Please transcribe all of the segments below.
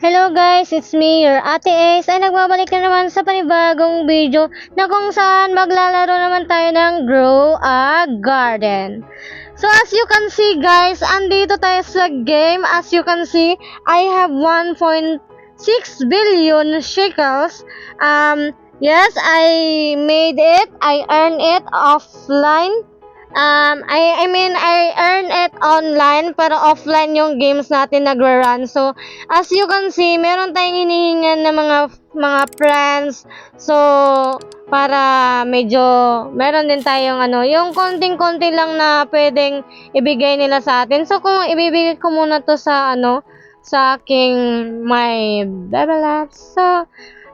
Hello guys, it's me, your Ate Ace, ay nagbabalik na naman sa panibagong video na kung saan maglalaro naman tayo ng Grow a Garden. So as you can see guys, andito tayo sa game. As you can see, I have 1.6 billion shekels. Yes, I made it. I earned it offline. I mean, I earn it online, pero offline yung games natin nagre-run. So, as you can see, meron tayong hinihingan na mga friends. So, para medyo, meron din tayong yung konting-konti lang na pwedeng ibigay nila sa atin. So, kung ibibigay ko muna to sa sa aking my Bebe Labs. So,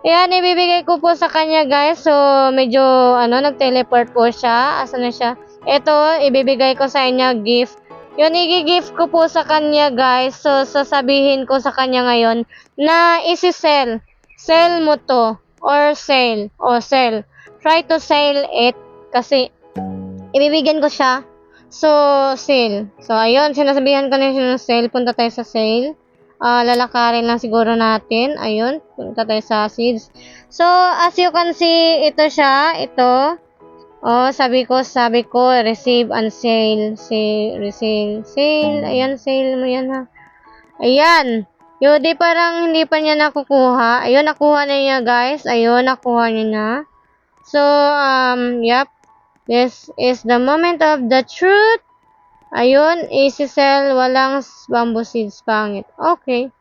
ayan, ibibigay ko po sa kanya guys. So, medyo, nag-teleport po siya. Asa na siya? Ito, ibibigay ko sa inyo gift. Yun, i-gift ko po sa kanya, guys. So, sasabihin ko sa kanya ngayon na isi-sell. Sell mo to. Or sell. O, sell. Try to sell it. Kasi, ibibigyan ko siya. So, sell. So, ayun, sinasabihan ko na siya ng sell. Punta tayo sa sale. Lalakarin lang siguro natin. Ayun, punta tayo sa seeds. So, as you can see, ito siya. Ito. Oh, sabi ko, receive and sale. Sale. Ayan, sale mo yan ha. Ayan. Yodi, parang hindi pa niya nakukuha. Ayun, nakuha na niya guys. Ayun, nakuha niya na. So, yep. This is the moment of the truth. Ayun, easy sell. Walang bamboo seeds. Pangit. Okay.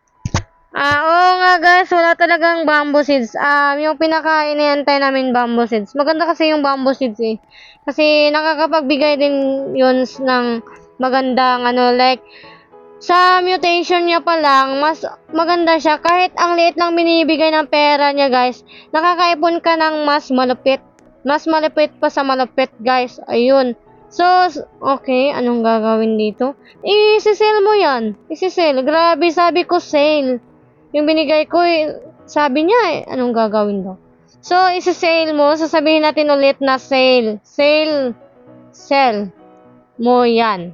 Oo nga guys, wala talagang bamboo seeds. Yung pinaka-iniantay namin bamboo seeds. Maganda kasi yung bamboo seeds eh. Kasi nakakapagbigay din yun ng magandang like sa mutation niya pa lang, mas maganda siya. Kahit ang liit lang binibigay ng pera niya guys, nakakaipon ka ng mas malupit. Mas malupit pa sa malupit guys. Ayun. So, okay, anong gagawin dito? Isi-sell mo yan. Isi-sell. Grabe, sabi ko sale. Yung binigay ko, sabi niya, anong gagawin daw? So, isi-sale mo, sasabihin natin ulit na sale. Sell mo yan.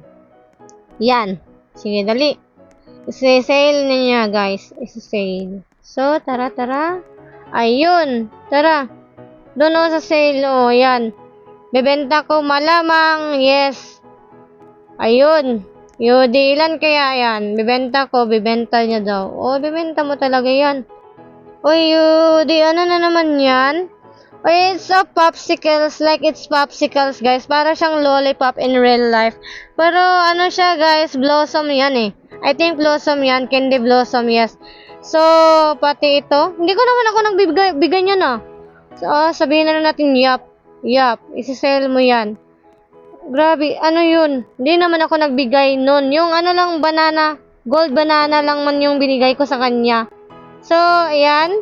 Yan. Sige, dali. Isi-sale na niya, guys. Isi-sale. So, tara. Ayun. Tara. Doon sa sale, yan. Bebenta ko malamang, yes. Ayun. Yodi, ilan kaya yan? Bibenta niya daw. Oh, bibenta mo talaga yan. Uy, Yodi, ano na naman yan? Uy, it's a popsicles, like it's popsicles, guys. Para siyang lollipop in real life. Pero, ano siya, guys? Blossom yan eh. I think blossom yan. Candy blossom, yes. So, pati ito. Hindi ko naman ako nagbibigay niya na. So, sabihin na natin, yup. Isi-sell mo yan. Grabe, ano yun? Hindi naman ako nagbigay nun. Yung lang banana, gold banana lang man yung binigay ko sa kanya. So, ayan.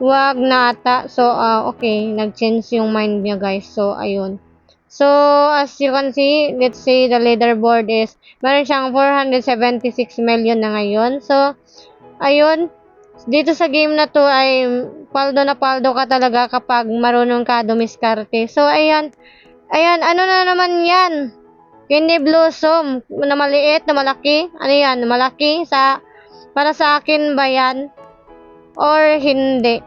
Wag na ata. So, okay. Nag-change yung mind niya, guys. So, ayun. So, as you can see, let's say the leaderboard is, meron siyang 476 million na ngayon. So, ayun. Dito sa game na to ay paldo na paldo ka talaga kapag marunong ka dumiskarte. So, ayan. Ayan, ano na naman yan? Candy blossom. Na maliit, na malaki. Ano yan? Malaki? Para sa akin ba yan? Or hindi?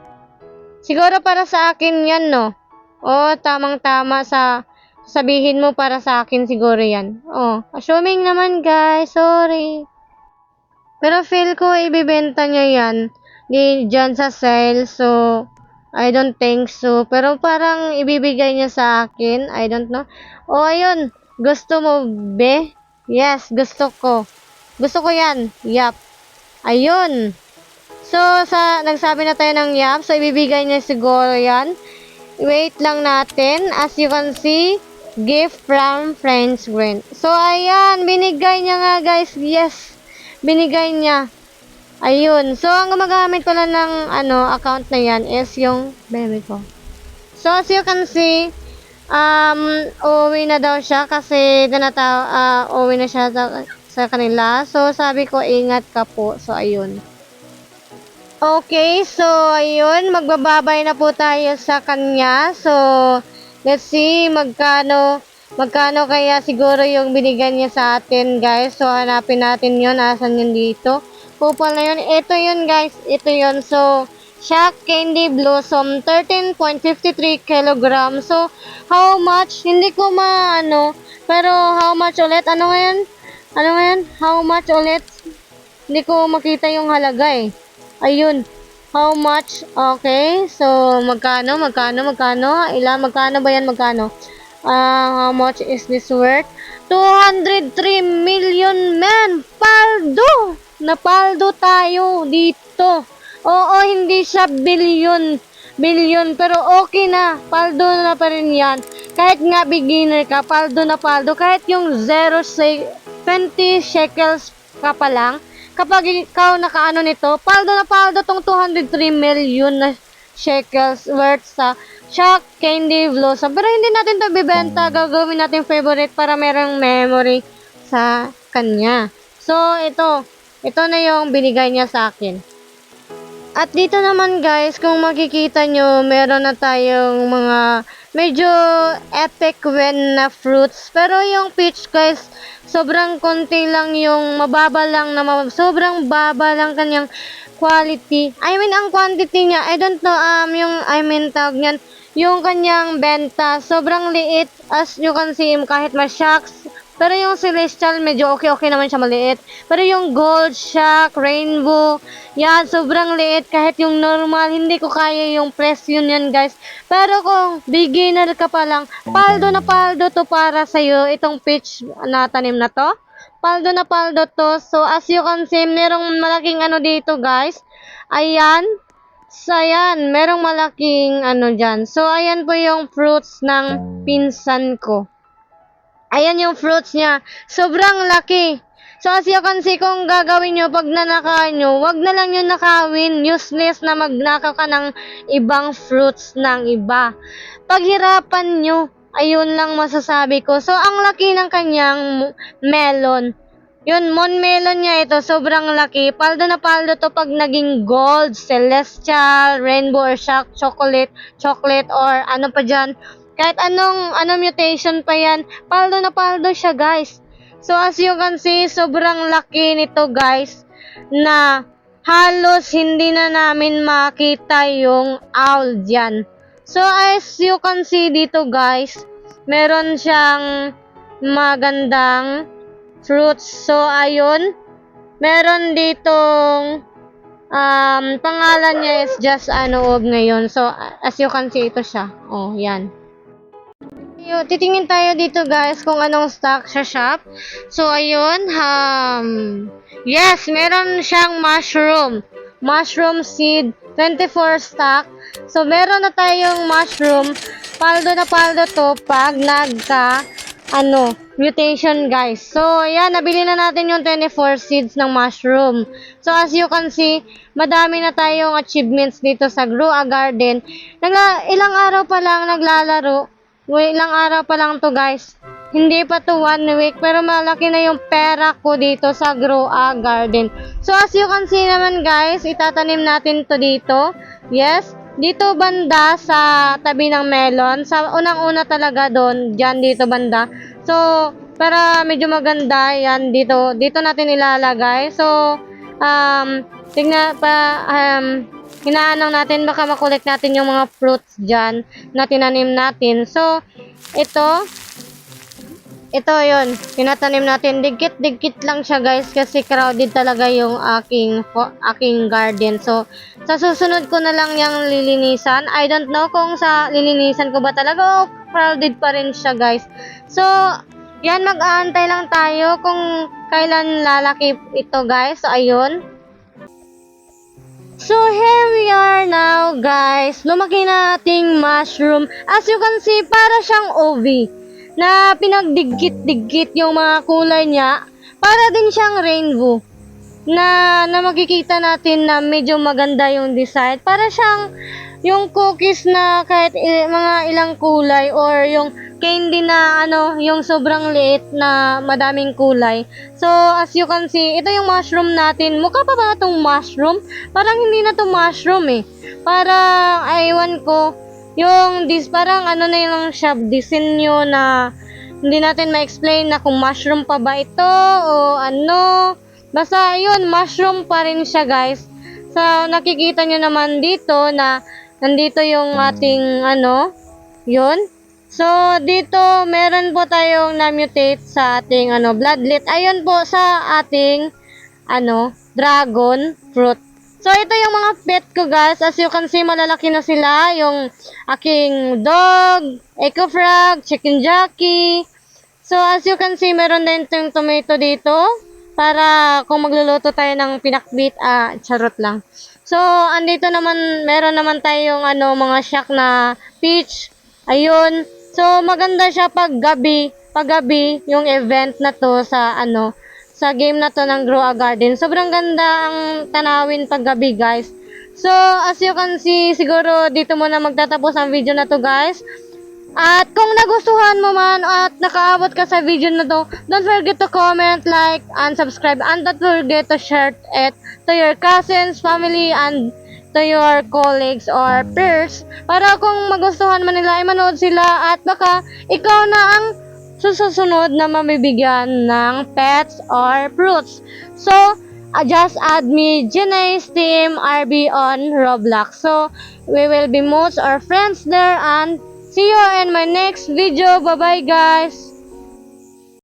Siguro para sa akin yan, no? O, tamang-tama sabihin mo para sa akin siguro yan. Oh, assuming naman guys. Sorry. Pero feel ko ibibenta niya yan. Dyan sa sale. So, I don't think so. Pero parang ibibigay niya sa akin. I don't know. Oh, ayun. Gusto mo, be? Yes, gusto ko. Gusto ko yan. Yup. Ayun. So, nagsabi na tayo ng yup. So, ibibigay niya siguro yan. Wait lang natin. As you can see, gift from Friends Green. So, ayan. Binigay niya nga, guys. Yes. Binigay niya. Ayun. So, ang gumagamit ko lang ng account na yan is yung baby ko. So, as you can see, uwi na daw siya kasi uwi na siya sa kanila. So, sabi ko, ingat ka po. So, ayun. Okay. So, ayun. Magbababay na po tayo sa kanya. So, let's see magkano kaya siguro yung binigyan niya sa atin, guys. So, hanapin natin yun. Asan yun dito? Kupal na yun. Ito yun guys. Ito yun. So, Shock Candy Blossom 13.53 kilogram. So, how much? Hindi ko maano. Pero, how much ulit? Ano ngayon? Ano ngayon? How much ulit? Hindi ko makita yung halaga eh. Ayun. How much? Okay. So, magkano? Magkano ba yan? Magkano? How much is this worth? 203 million men! Paldo! Napaldo tayo dito. Oo, hindi siya billion. Pero okay na. Paldo na pa rin yan. Kahit nga beginner ka, paldo na paldo. Kahit yung 20 shekels ka pa lang, kapag ikaw nakaano nito, paldo na paldo tong 203 million na shekels worth sa Shock Candy Blossom. Pero hindi natin to bibenta. Gagawin natin favorite para merong memory sa kanya. So, ito na yung binigay niya sa akin. At dito naman guys, kung makikita nyo, meron na tayong mga medyo epic win na fruits. Pero yung peach guys, sobrang konti lang yung sobrang baba lang kanyang quality. I mean, ang quantity niya, I don't know, tawag niyan, yung kanyang benta, sobrang liit as you can see, kahit ma-shocks. Pero yung celestial, medyo okay naman siya, maliit. Pero yung gold, shock, rainbow, yan, sobrang liit. Kahit yung normal, hindi ko kaya yung presyo yan, guys. Pero kung beginner ka pa lang, paldo na paldo to para sa'yo, itong peach na tanim na to. Paldo na paldo to. So, as you can see, merong malaking ano dito, guys. Ayan. So, ayan, merong malaking ano dyan. So, ayan po yung fruits ng pinsan ko. Ayan yung fruits niya. Sobrang laki. So, as you can see, kung gagawin nyo, pag nanakaw nyo, wag na lang yung nakawin. Useless na magnakaw ka ng ibang fruits ng iba. Paghirapan nyo, ayun lang masasabi ko. So, ang laki ng kanyang melon. Yun, mon melon niya ito, sobrang laki. Paldo na paldo to pag naging gold, celestial, rainbow, or shock, chocolate, or ano pa dyan. Kahit anong mutation pa yan, paldo na paldo siya guys. So as you can see, sobrang laki nito guys, na halos hindi na namin makita yung owl dyan. So as you can see dito guys, meron siyang magandang fruits. So ayun, meron ditong pangalan niya is just Ob ngayon. So as you can see, ito siya. Oh, yan. Titingin tayo dito guys kung anong stock sa shop. So ayun, yes, meron siyang mushroom seed, 24 stock. So meron na tayong mushroom, paldo na paldo to pag nagka mutation guys. So yan, nabili na natin yung 24 seeds ng mushroom. So as you can see, madami na tayong achievements dito sa Grow a Garden. Ilang araw pa lang naglalaro. Ilang araw pa lang to guys. Hindi pa to 1 week. Pero malaki na yung pera ko dito sa Grow a Garden. So as you can see naman guys, itatanim natin to dito. Yes. Dito banda sa tabi ng melon. Sa unang-una talaga doon. Diyan dito banda. So para medyo maganda. Yan dito. Dito natin ilalagay. So hinaanong natin, baka makulit natin yung mga fruits dyan na tinanim natin. So, ito yun, tinatanim natin. Digkit lang siya guys, kasi crowded talaga yung aking garden. So, sa susunod ko na lang yung lilinisan. I don't know kung sa lilinisan ko ba talaga o crowded pa rin siya guys. So, yan, mag-aantay lang tayo kung kailan lalaki ito guys. So, ayun. So, here we are now, guys. Lumaki na ating mushroom. As you can see, para siyang OV na pinagdigit-digit yung mga kulay niya. Para din siyang rainbow na makikita natin na medyo maganda yung design. Para siyang yung cookies na kahit mga ilang kulay, or yung candy na yung sobrang liit na madaming kulay. So, as you can see, ito yung mushroom natin. Mukha pa ba itong mushroom? Parang hindi na itong mushroom eh. Parang, aywan ko, parang na yung siya, disenyo na hindi natin ma-explain na kung mushroom pa ba ito o ano. Basta yun, mushroom pa rin siya guys. Sa nakikita nyo naman dito na nandito yung ating yun. So dito meron po tayong na-mutate sa ating bloodlet. Ayun po sa ating dragon fruit. So ito yung mga pet ko guys. As you can see, malalaki na sila. Yung aking dog, eco frog, chicken jockey. So as you can see, meron din itong tomato dito. Para kung magluluto tayo ng pinakbit, charot lang. So andito naman, meron naman tayong mga shack na peach. Ayun. So maganda siya pag gabi yung event na to sa game na to ng Grow a Garden. Sobrang ganda ang tanawin pag gabi guys. So as you can see, siguro dito muna magtatapos ang video na to guys. At kung nagustuhan mo man at nakaabot ka sa video na to, don't forget to comment, like, and subscribe. And don't forget to share it to your cousins, family, and to your colleagues or peers. Para kung magustuhan man nila, ay manood sila at baka ikaw na ang susunod na mabibigyan ng pets or fruits. So, just add me, Janae's Team RB on Roblox. So, we will be most our friends there and see you in my next video. Bye-bye guys!